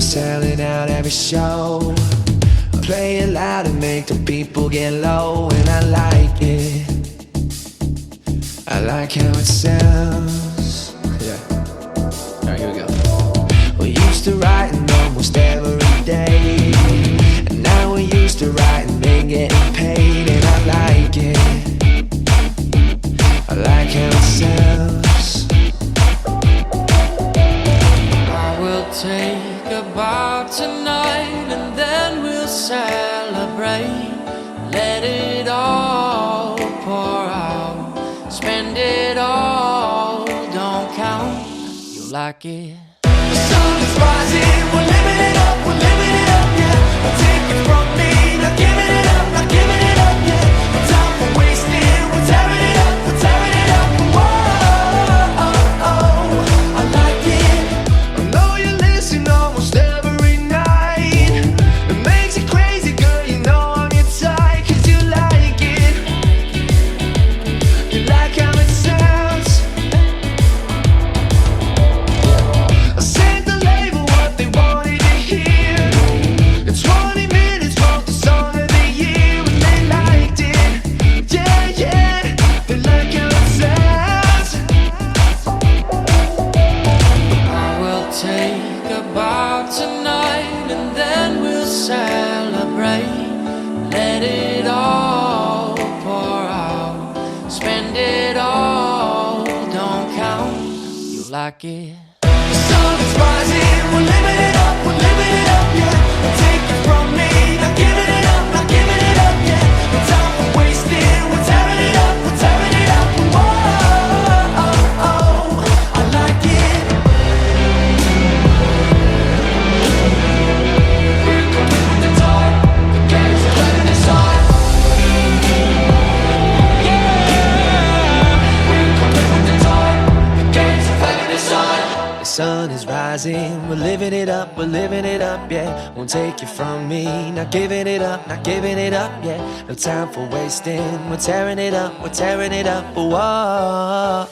selling out every show. Play it loud and make the people get low. And I like it, I like how it sounds. Yeah. Alright, here we go. We used to writing almost every day, and now we're used to writing and getting paid. And I like it, I like how it sounds. I will take a bow tonight, and then we'll celebrate. Let it all pour out, spend it all, don't count. You like it? The sun is rising, we're living it up, we're living it up, yeah. Don't take it from me, not giving it up, not giving it up, yeah. No time for wasting, we're tearing it up, we're tearing it up. Whoa, I like it. I know you listen almost every night. It makes you crazy, girl, you know I'm your type. 'Cause you like it, you like how it sounds. I sent the label what they wanted to hear. In 20 minutes wrote the song of the year, and they liked it. Yeah, yeah, they like how it sounds. I will take a bow tonight, and then we'll celebrate. Let it all pour out, spend it all, don't count. You like it? The sun is rising, we're living it up, we're living it up, yeah. Don't take it from me, not giving it up, not giving it up, yeah. No time for wasting, we're tearing it up, we're tearing it up. Whoa, I like it. We're coming with the tide, the game's letting us on. Yeah, we're coming with the tide, the game's letting us on. The sun is rising, we're living it up, we're living it up, yeah. Won't take it from me, not giving it up, not giving it up, yeah. No time for wasting, we're tearing it up, we're tearing it up. Whoa,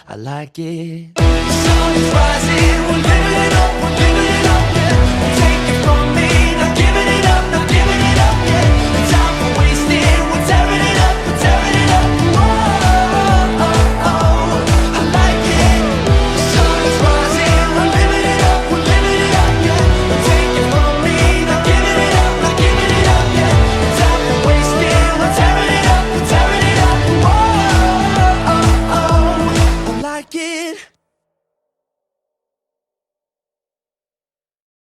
I like it. The sun is rising, we're living it